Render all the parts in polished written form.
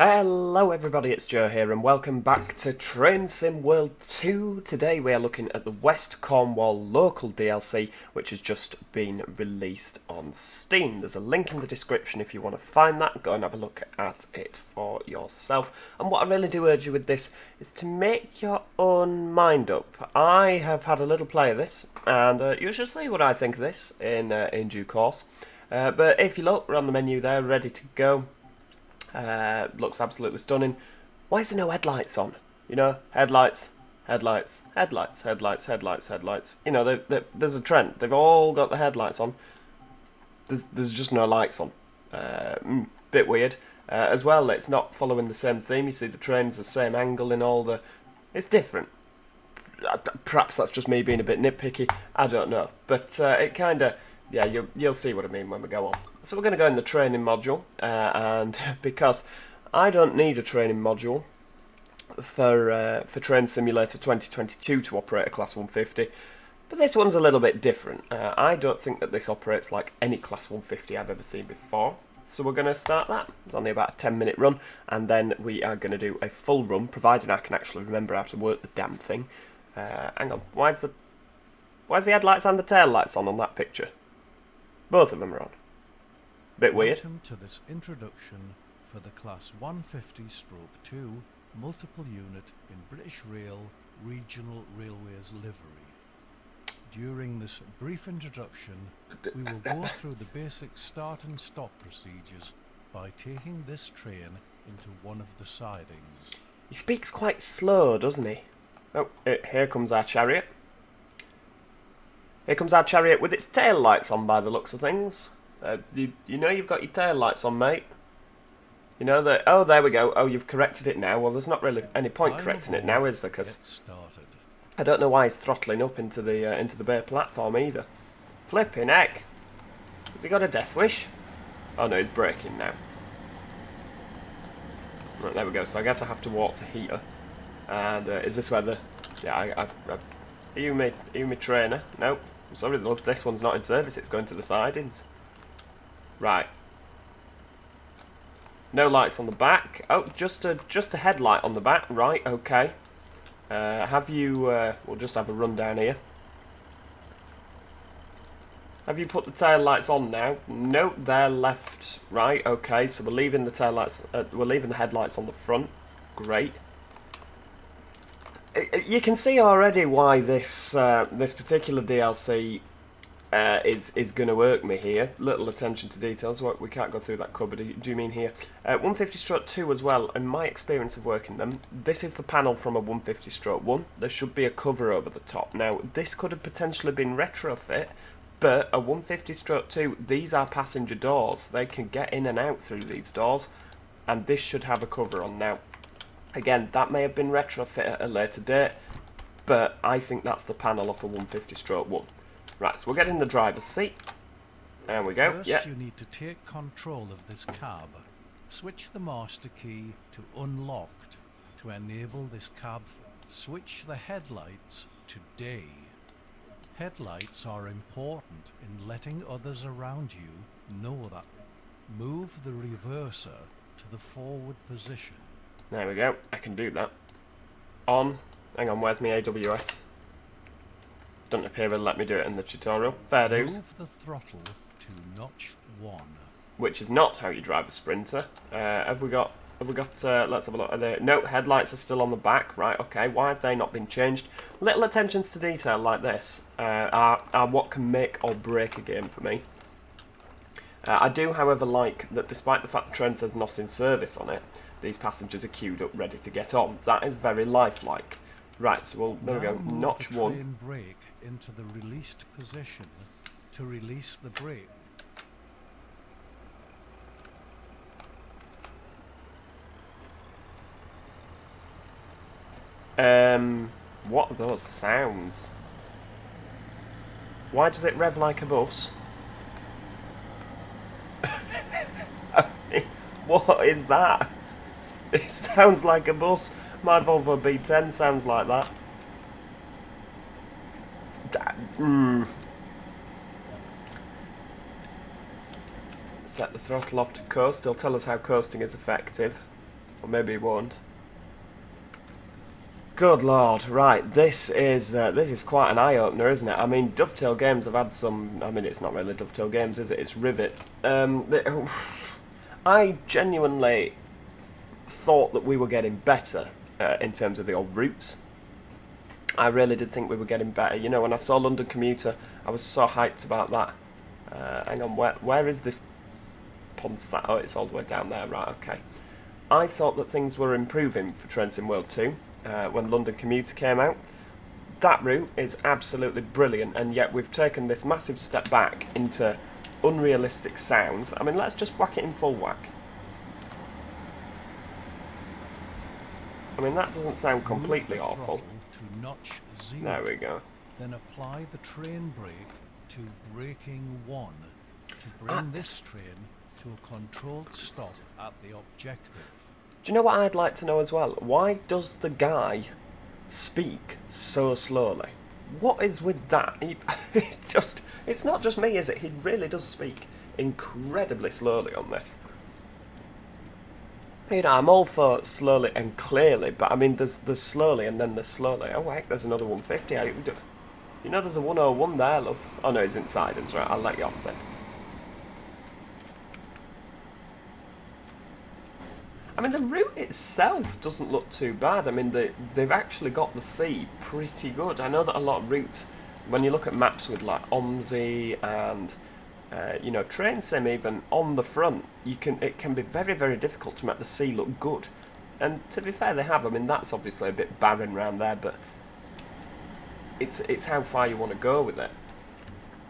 Hello everybody, it's Joe here and welcome back to Train Sim World 2. Today we are looking at the West Cornwall Local DLC, which has just been released on Steam. There's a link in the description if you want to find that. Go and have a look at it for yourself. And what I really do urge you with this is to make your own mind up. I have had a little play of this, and you should see what I think of this in due course. But if you look, we're on the menu there, ready to go. Looks absolutely stunning. Why is there no headlights on? You know, headlights, headlights, headlights, headlights, headlights, headlights. You know, there's a trend. They've all got the headlights on. There's just no lights on. Bit weird. As well, it's not following the same theme. You see the train's the same angle in all the... It's different. Perhaps that's just me being a bit nitpicky. I don't know. But it kind of... Yeah, you'll see what I mean when we go on. So we're going to go in the training module, and because I don't need a training module for Train Simulator 2022 to operate a Class 150, but this one's a little bit different. I don't think that this operates like any Class 150 I've ever seen before, so we're going to start that. It's only about a 10-minute run, and then we are going to do a full run, providing I can actually remember how to work the damn thing. Hang on, why's the headlights and the tail lights on that picture? Both of them are on. Bit weird. Welcome to this introduction for the Class 150/2 multiple unit in British Rail Regional Railways livery. During this brief introduction, we will go through the basic start and stop procedures by taking this train into one of the sidings. He speaks quite slow, doesn't he? Oh, here comes our chariot. Here comes our chariot with its tail lights on by the looks of things. You know you've got your tail lights on, mate. You know that... Oh, there we go. Oh, you've corrected it now. Well, there's not really any point correcting it now, is there? Because I don't know why he's throttling up into the bare platform either. Flipping heck. Has he got a death wish? Oh no, he's braking now. Right, there we go. So I guess I have to walk to here. And is this where the... Yeah, Are you me trainer? No. I'm sorry, love. This one's not in service. It's going to the sidings. Right. No lights on the back. Oh, just a headlight on the back. Right. Okay. Have you? We'll just have a run down here. Have you put the tail lights on now? No, they're left. Right. Okay. So we're leaving the tail lights. We're leaving the headlights on the front. Great. You can see already why this this particular DLC is going to irk me here. Little attention to details. We can't go through that cupboard. Do you mean here? 150/2 as well. In my experience of working them, this is the panel from a 150/1. There should be a cover over the top. Now, this could have potentially been retrofit, but a 150/2, these are passenger doors. They can get in and out through these doors, and this should have a cover on now. Again, that may have been retrofit at a later date, but I think that's the panel off a 150/1. Right, so we'll get in the driver's seat. There we go. First, you need to take control of this cab. Switch the master key to unlocked to enable this cab. Switch the headlights to day. Headlights are important in letting others around you know that. Move the reverser to the forward position. There we go. I can do that. On. Hang on, where's my AWS? Doesn't appear it'll let me do it in the tutorial. Fair dues. Move the throttle to notch 1. Which is not how you drive a Sprinter. Have we got, let's have a look. Are they, no, headlights are still on the back. Right, okay. Why have they not been changed? Little attentions to detail like this are what can make or break a game for me. I do, however, like that despite the fact the train says not in service on it, these passengers are queued up ready to get on. That is very lifelike. Right, so there we go. Notch 1. Train brake into the released position to release the brake. What are those sounds? Why does it rev like a bus? I mean, what is that? It sounds like a bus. My Volvo B10 sounds like that. Set the throttle off to coast. He'll tell us how coasting is effective. Or maybe he won't. Good lord, right, this is quite an eye-opener, isn't it? I mean, Dovetail Games have had some... I mean, it's not really Dovetail Games, is it? It's Rivet. I genuinely thought that we were getting better in terms of the old routes. I really did think we were getting better. You know, when I saw London Commuter, I was so hyped about that. Hang on, where is this Penzance? Oh, it's all the way down there, right, okay. I thought that things were improving for Train Sim World 2 when London Commuter came out. That route is absolutely brilliant, and yet we've taken this massive step back into unrealistic sounds. I mean, let's just whack it in full whack. I mean, that doesn't sound completely awful. To notch 0. There we go. Then apply the train brake to braking 1 to bring this train to a controlled stop at the objective. Do you know what I'd like to know as well? Why does the guy speak so slowly? What is with that? It's not just me, is it? He really does speak incredibly slowly on this. You know, I'm all for slowly and clearly, but I mean, there's slowly and then there's slowly. Oh, heck, there's another 150. You know, there's a 101 there, love. Oh, no, it's inside. It's right. I'll let you off then. I mean, the route itself doesn't look too bad. I mean, they've actually got the sea pretty good. I know that a lot of routes, when you look at maps with like OMSI and you know, Train Sim even on the front, it can be very, very difficult to make the sea look good. And to be fair, they have. I mean, that's obviously a bit barren around there, but it's how far you want to go with it.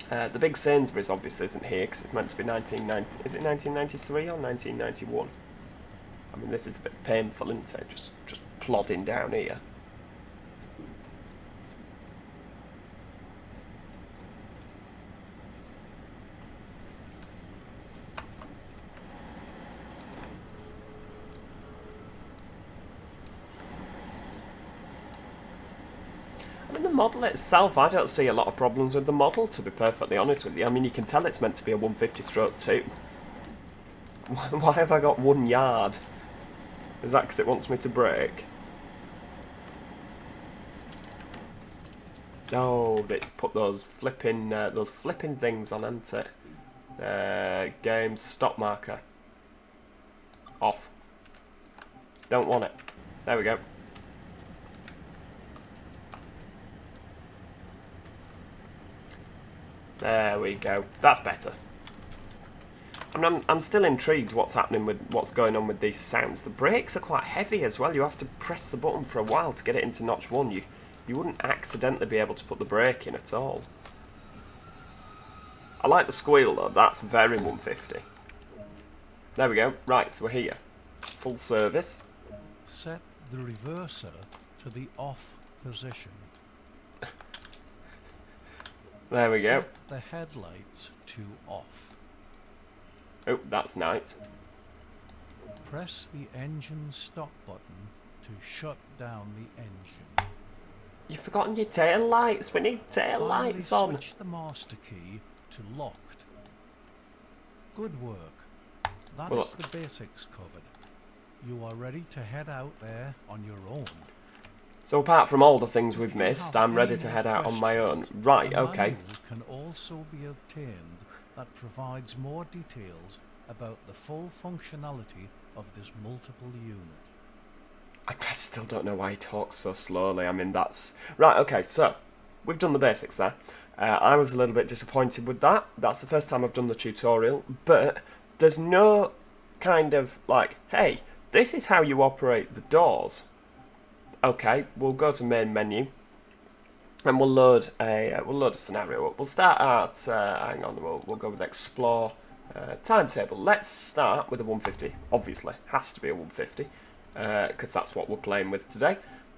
The big Sainsbury's obviously isn't here because it's meant to be 1990. Is it 1993 or 1991? I mean, this is a bit painful, isn't it? Just plodding down here. I mean, the model itself, I don't see a lot of problems with the model, to be perfectly honest with you. I mean, you can tell it's meant to be a 150/2. Why have I got 1 yard? Is that because it wants me to brake? Oh, it's put those flipping things on, hasn't it? Game stop marker. Off. Don't want it. There we go. There we go. That's better. I mean, I'm still intrigued what's happening with what's going on with these sounds. The brakes are quite heavy as well. You have to press the button for a while to get it into notch 1. You wouldn't accidentally be able to put the brake in at all. I like the squeal though. That's very 150. There we go. Right, so we're here. Full service. Set the reverser to the off position. There we go. Set the headlights to off. Oh, that's nice. Press the engine stop button to shut down the engine. You've forgotten your tail lights. We need tail lights on. Switch the master key to locked. Good work. That is the basics covered. You are ready to head out there on your own. So apart from all the things we've missed, I'm ready to head out on my own. Right, okay. A manual can also be obtained that provides more details about the full functionality of this multiple unit. I still don't know why he talks so slowly. I mean, that's... Right, okay, so we've done the basics there. I was a little bit disappointed with that. That's the first time I've done the tutorial, but there's no kind of like, hey, this is how you operate the doors. Okay, we'll go to main menu and we'll load a scenario up. We'll start at hang on, we'll go with explore timetable. Let's start with a 150. Obviously, has to be a 150 because that's what we're playing with today.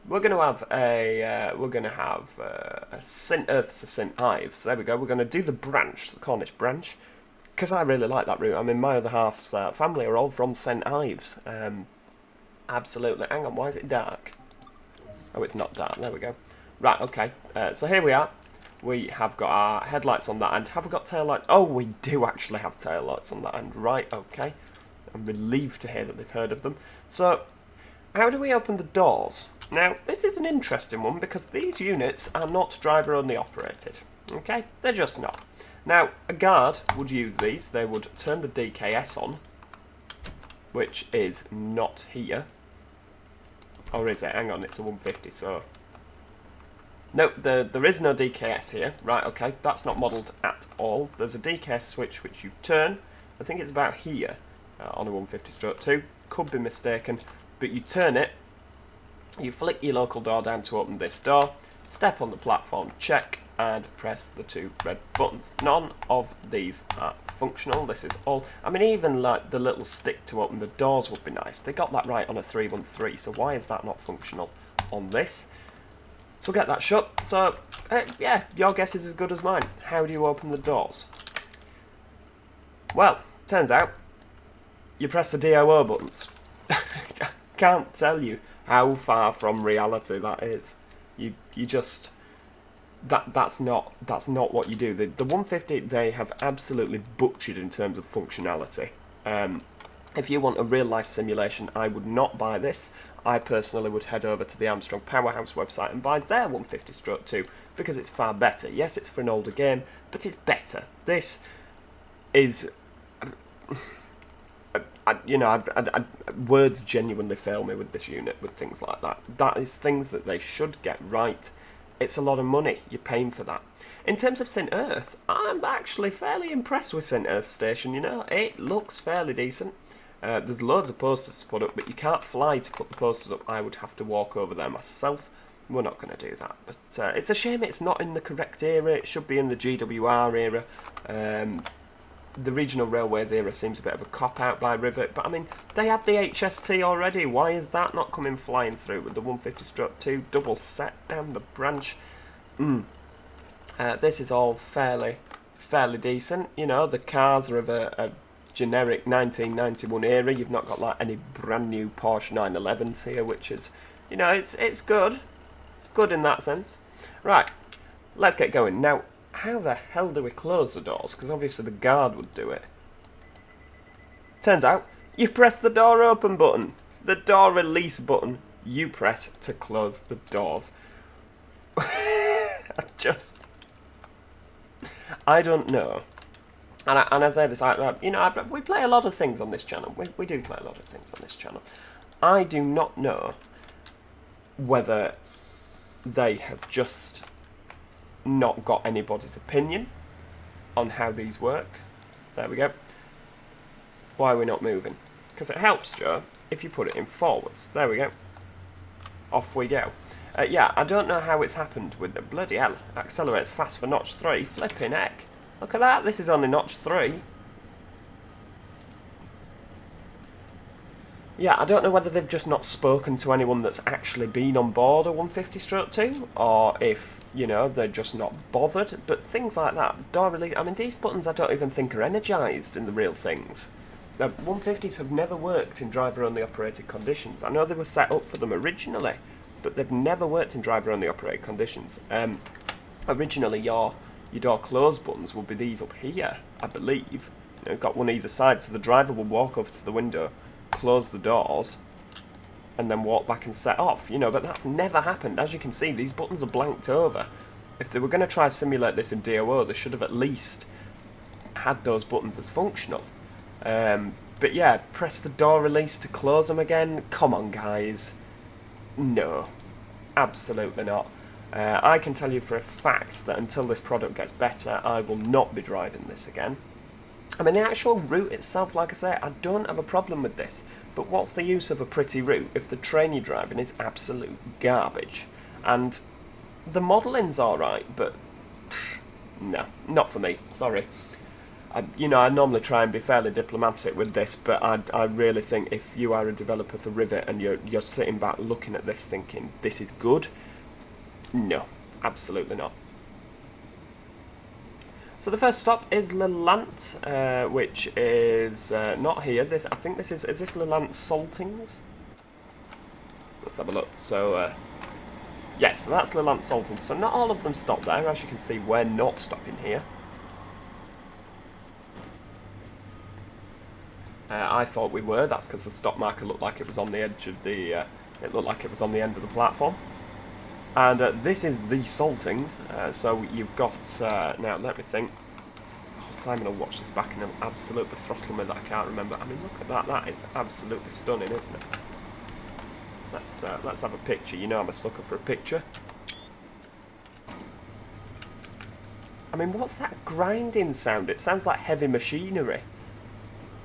We're going to have a St Earths to St Ives. There we go. We're going to do the branch, the Cornish branch, because I really like that route. I mean, my other half's family are all from St Ives. Absolutely. Hang on, why is it dark? Oh, it's not dark. There we go. Right, okay. So here we are. We have got our headlights on that end. Have we got tail lights? Oh, we do actually have tail lights on that end. Right, okay. I'm relieved to hear that they've heard of them. So, How do we open the doors? Now, this is an interesting one because these units are not driver only operated. Okay, they're just not. Now, a guard would use these. They would turn the DKS on, which is not here. Or is it? Hang on, it's a 150, so... No, there is no DKS here. Right, okay, that's not modelled at all. There's a DKS switch which you turn. I think it's about here on a 150/2. Could be mistaken. But you turn it, you flick your local door down to open this door, step on the platform, check, and press the 2 red buttons. None of these are functional. This is all... I mean, even like the little stick to open the doors would be nice. They got that right on a 313, so why is that not functional on this? So we'll get that shut. So, yeah, your guess is as good as mine. How do you open the doors? Well, turns out, you press the DOO buttons. I can't tell you how far from reality that is. You just... That's not what you do. The 150 they have absolutely butchered in terms of functionality. If you want a real life simulation, I would not buy this. I personally would head over to the Armstrong Powerhouse website and buy their 150/2 because it's far better. Yes, it's for an older game, but it's better. This is, words genuinely fail me with this unit, with things like that. That is things that they should get right. It's a lot of money. You're paying for that. In terms of St. Earth, I'm actually fairly impressed with St. Earth Station, you know. It looks fairly decent. There's loads of posters to put up, but you can't fly to put the posters up. I would have to walk over there myself. We're not going to do that. But it's a shame it's not in the correct era. It should be in the GWR era. The regional railways era seems a bit of a cop-out by Rivet. But, I mean, they had the HST already. Why is that not coming flying through with the 150/2 double set down the branch? This is all fairly decent. You know, the cars are of a generic 1991 era. You've not got like any brand new Porsche 911s here, which is, you know, it's good. It's good in that sense. Right, let's get going. Now, how the hell do we close the doors? Because obviously the guard would do it. Turns out, you press the door open button. The door release button, you press to close the doors. I don't know. And I say this, we play a lot of things on this channel. We do play a lot of things on this channel. I do not know whether they have just not got anybody's opinion on how these work. There we go. Why are we not moving? Because it helps, Joe, if you put it in forwards. There we go. Off we go. Yeah, I don't know how it's happened with the bloody hell. Accelerates fast for notch 3. Flipping heck. Look at that. This is only notch 3. Yeah, I don't know whether they've just not spoken to anyone that's actually been on board a 150/2, or if, you know, they're just not bothered. But things like that, door release, I mean, these buttons I don't even think are energised in the real things. The 150s have never worked in driver-only operated conditions. I know they were set up for them originally, but they've never worked in driver-only operated conditions. Originally, your door close buttons would be these up here, I believe. You know, got one either side, so the driver will walk over to the window, close the doors, and then walk back and set off, you know, but that's never happened. As you can see, these buttons are blanked over. If they were going to try to simulate this in DOO, they should have at least had those buttons as functional. But yeah, press the door release to close them again. Come on, guys. No, absolutely not. I can tell you for a fact that until this product gets better, I will not be driving this again. I mean, the actual route itself, like I say, I don't have a problem with this. But what's the use of a pretty route if the train you're driving is absolute garbage? And the modelling's alright, but no, not for me, sorry. I normally try and be fairly diplomatic with this, but I really think if you are a developer for Rivet and you're sitting back looking at this thinking, this is good, no, absolutely not. So the first stop is Lelant, which is not here. I think this is this Lelant Saltings? Let's have a look. So, yes, that's Lelant Saltings. So not all of them stop there. As you can see, we're not stopping here. I thought we were. That's because the stop marker looked like it was on the edge of the... it looked like it was on the end of the platform. And this is the Saltings. So you've got... now, let me think. Oh, Simon will watch this back and he'll absolutely throttle me that I can't remember. I mean, look at that. That is absolutely stunning, isn't it? Let's have a picture. You know I'm a sucker for a picture. I mean, what's that grinding sound? It sounds like heavy machinery.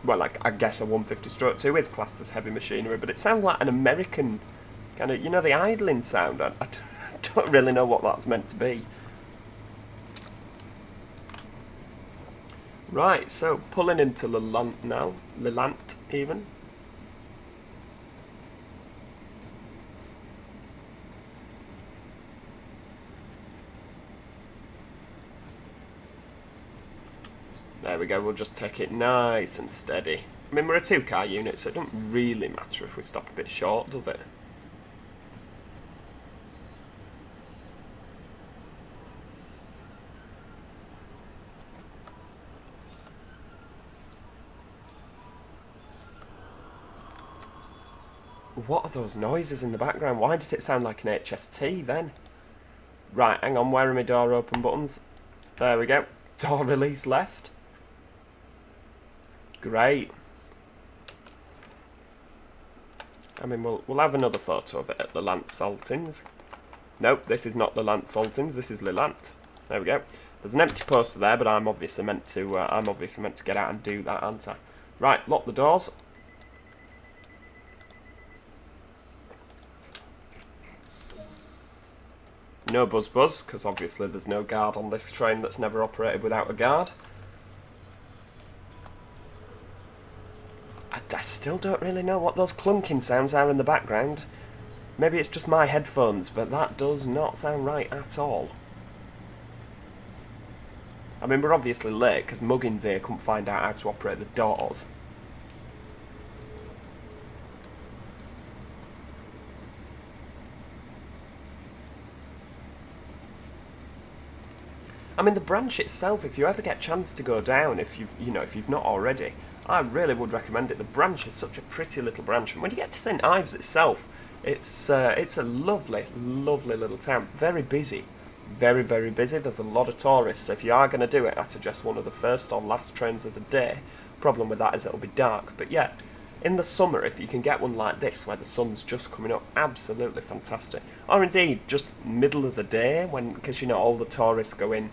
Well, like, I guess a 150-2 is classed as heavy machinery, but it sounds like an American kind of, you know, the idling sound. I don't really know what that's meant to be. Right, so pulling into Lelant now. Lelant, even. There we go, we'll just take it nice and steady. I mean, we're a 2-car unit, so it doesn't really matter if we stop a bit short, does it? What are those noises in the background? Why did it sound like an HST then? Right, hang on, where are my door open buttons? There we go. Door release left. Great. I mean, we'll have another photo of it at Lelant Saltings. Nope, this is not Lelant Saltings. This is Lelant. There we go. There's an empty poster there, but I'm obviously meant to get out and do that, aren't I? Right, lock the doors. No buzz, because obviously there's no guard on this train that's never operated without a guard. I still don't really know what those clunking sounds are in the background. Maybe it's just my headphones, but that does not sound right at all. I mean, we're obviously late, because Muggins here couldn't find out how to operate the doors. I mean, the branch itself, if you ever get a chance to go down, if you've not already, I really would recommend it. The branch is such a pretty little branch, and when you get to St Ives itself, it's a lovely, lovely little town. Very busy, very, very busy. There's a lot of tourists. So if you are going to do it, I suggest one of the first or last trains of the day. Problem with that is it'll be dark, but yeah, in the summer, if you can get one like this where the sun's just coming up, absolutely fantastic. Or indeed, just middle of the day, because you know all the tourists go in.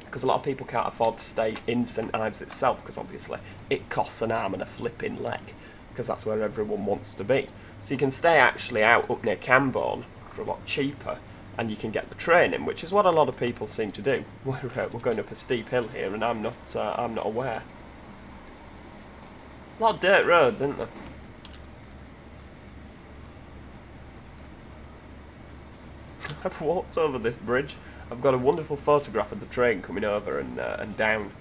Because a lot of people can't afford to stay in St Ives itself, because obviously it costs an arm and a flipping leg, because that's where everyone wants to be. So you can stay actually out up near Camborne for a lot cheaper, and you can get the train in, which is what a lot of people seem to do. We're going up a steep hill here, and I'm not aware. A lot of dirt roads, isn't there? I've walked over this bridge. I've got a wonderful photograph of the train coming over and down.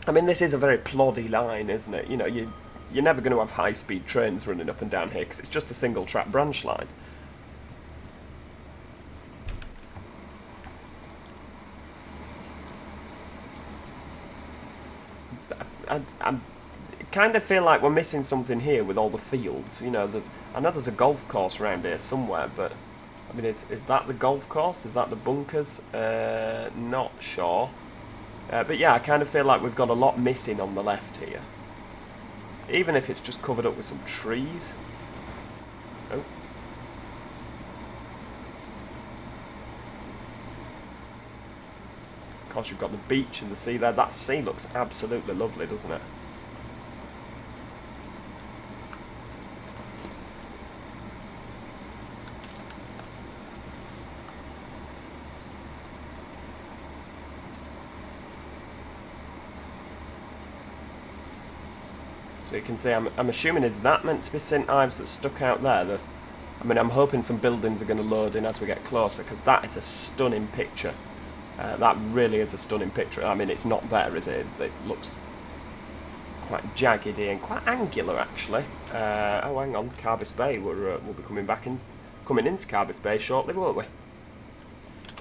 I mean, this is a very ploddy line, isn't it? You know, you're never going to have high-speed trains running up and down here because it's just a single-track branch line. I kind of feel like we're missing something here with all the fields. You know, I know there's a golf course around here somewhere, but I mean, is that the golf course? Is that the bunkers? Not sure. But yeah, I kind of feel like we've got a lot missing on the left here. Even if it's just covered up with some trees. Oh. Of course, you've got the beach and the sea there. That sea looks absolutely lovely, doesn't it? So you can see, I'm assuming, is that meant to be St Ives that's stuck out there? I mean, I'm hoping some buildings are going to load in as we get closer, because that is a stunning picture. That really is a stunning picture. I mean, it's not there, is it? It looks quite jagged and quite angular, actually. Oh, hang on, Carbis Bay. We'll be coming into Carbis Bay shortly, won't we?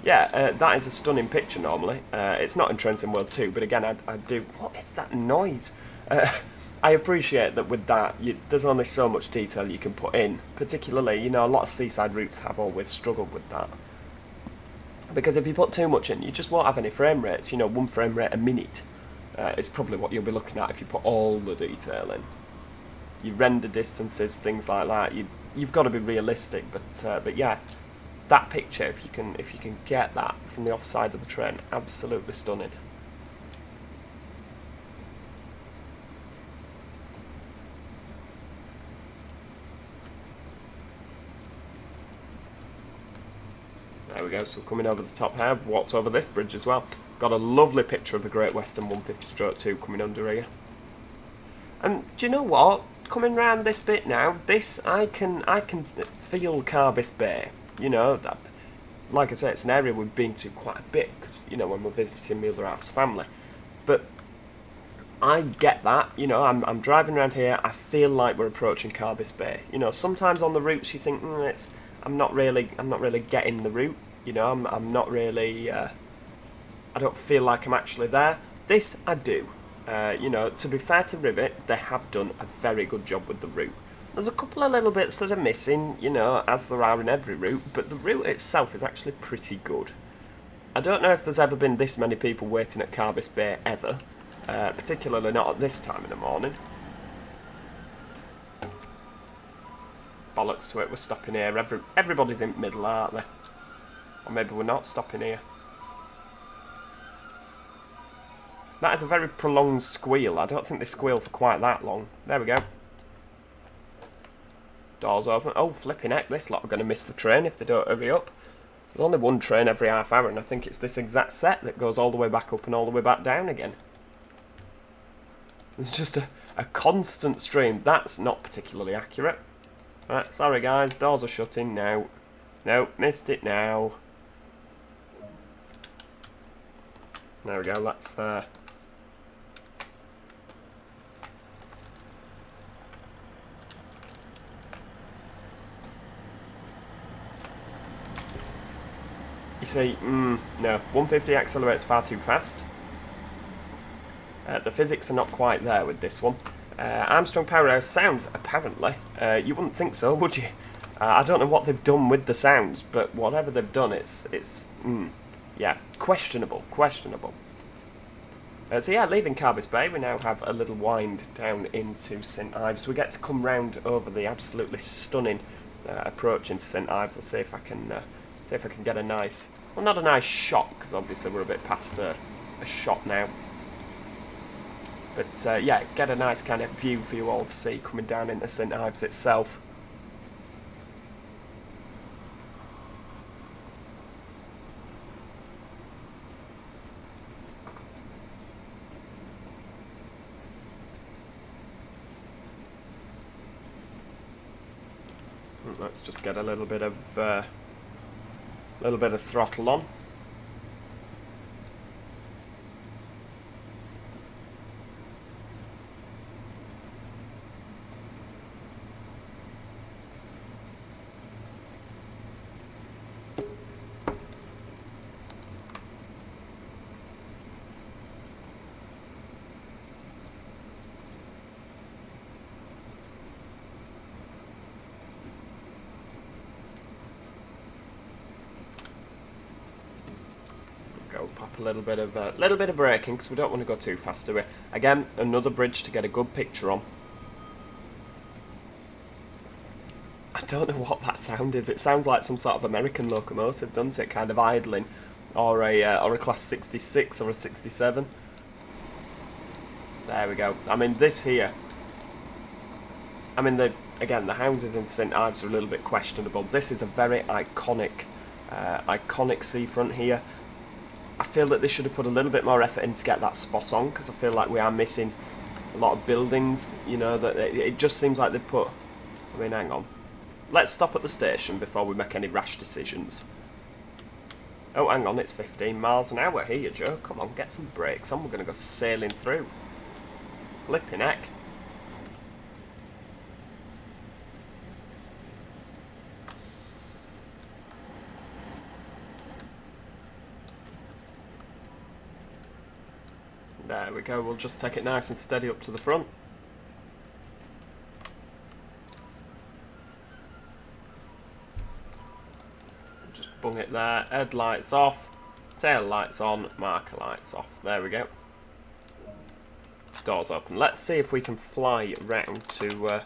Yeah, that is a stunning picture normally. It's not in Trends in World 2, but again, I do... What is that noise? I appreciate that with that, there's only so much detail you can put in. Particularly, you know, a lot of seaside routes have always struggled with that. Because if you put too much in, you just won't have any frame rates. You know, 1 frame rate a minute is probably what you'll be looking at if you put all the detail in. You render distances, things like that. You've got to be realistic, but yeah, that picture, if you can get that from the offside of the train, absolutely stunning. There we go, so coming over the top here, walked over this bridge as well. Got a lovely picture of the Great Western 150/2 coming under here. And do you know what? Coming round this bit now, this I can feel Carbis Bay. You know, that, like I say, it's an area we've been to quite a bit because, you know, when we're visiting my other half's family. But I get that, you know, I'm driving around here, I feel like we're approaching Carbis Bay. You know, sometimes on the routes you think, I'm not really getting the route. You know, I'm not really. I don't feel like I'm actually there. This I do. You know, to be fair to Rivet, they have done a very good job with the route. There's a couple of little bits that are missing, you know, as there are in every route, but the route itself is actually pretty good. I don't know if there's ever been this many people waiting at Carbis Bay ever, particularly not at this time in the morning. Bollocks to it, we're stopping here. Everybody's in the middle, aren't they? Or maybe we're not stopping here. That is a very prolonged squeal. I don't think they squeal for quite that long. There we go. Doors open. Oh, flipping heck, this lot are going to miss the train if they don't hurry up. There's only one train every half hour, and I think it's this exact set that goes all the way back up and all the way back down again. There's just a constant stream. That's not particularly accurate. Right, sorry guys, doors are shutting now. No, missed it now. There we go, let's... You see, no, 150 accelerates far too fast. The physics are not quite there with this one. Armstrong Powerhouse sounds, apparently. You wouldn't think so, would you? I don't know what they've done with the sounds, but whatever they've done, yeah, questionable. So yeah, leaving Carbis Bay, we now have a little wind down into St Ives. We get to come round over the absolutely stunning approach into St Ives. I'll see if I can get a nice, well, not a nice shot, because obviously we're a bit past a shot now. But yeah, get a nice kind of view for you all to see coming down into St Ives itself. Let's just get a little bit of throttle on. Go pop a little bit of braking because we don't want to go too fast, do we? Again, another bridge to get a good picture on. I don't know what that sound is. It sounds like some sort of American locomotive, doesn't it? Kind of idling, or a class 66 or a 67. There we go. I mean, this here. I mean, the houses in St Ives are a little bit questionable. This is a very iconic seafront here. I feel that they should have put a little bit more effort in to get that spot on, because I feel like we are missing a lot of buildings, you know, that it just seems like they put... I mean, hang on. Let's stop at the station before we make any rash decisions. Oh, hang on, it's 15 miles an hour here, Joe. Come on, get some brakes on. We're going to go sailing through. Flipping heck. There we go, we'll just take it nice and steady up to the front. Just bung it there, headlights off, tail lights on, marker lights off. There we go. Doors open. Let's see if we can fly round to...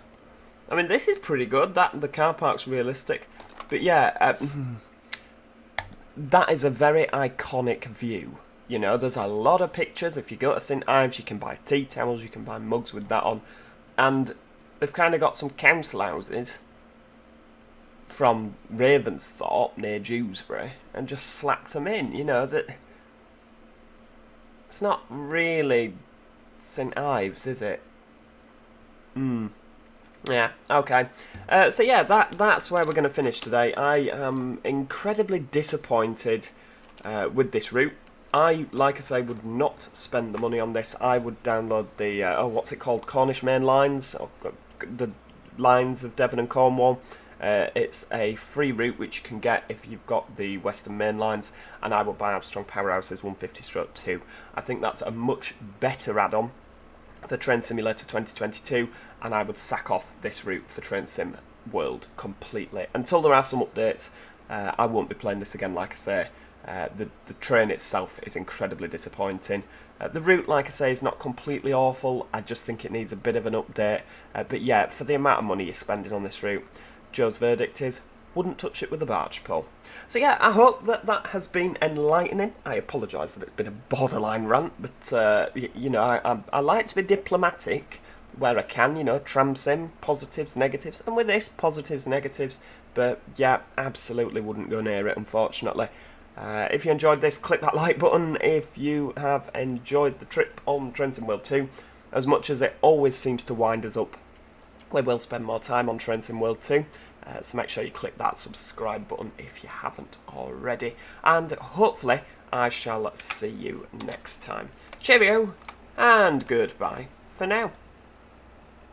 I mean, this is pretty good. The car park's realistic. But yeah, that is a very iconic view. You know, there's a lot of pictures. If you go to St Ives, you can buy tea towels, you can buy mugs with that on. And they've kind of got some council houses from Ravensthorpe near Dewsbury and just slapped them in. You know, that it's not really St Ives, is it? Yeah, okay. So yeah, that's where we're going to finish today. I am incredibly disappointed with this route. Like I say, would not spend the money on this. I would download the, what's it called? Cornish Main Lines? Or the lines of Devon and Cornwall. It's a free route which you can get if you've got the Western Main Lines, and I would buy Armstrong Powerhouse's 150/2. I think that's a much better add-on for Train Simulator 2022, and I would sack off this route for Train Sim World completely. Until there are some updates, I won't be playing this again, like I say. The train itself is incredibly disappointing. The route, like I say, is not completely awful. I just think it needs a bit of an update. But yeah, for the amount of money you're spending on this route, Joe's verdict is, wouldn't touch it with a barge pole. So yeah, I hope that has been enlightening. I apologise that it's been a borderline rant, but you know, I like to be diplomatic where I can, you know, tram sim, positives, negatives, and with this, positives, negatives, but yeah, absolutely wouldn't go near it, unfortunately. If you enjoyed this, click that like button. If you have enjoyed the trip on Train Sim World 2, as much as it always seems to wind us up, we will spend more time on Train Sim World 2. So make sure you click that subscribe button if you haven't already. And hopefully I shall see you next time. Cheerio and goodbye for now.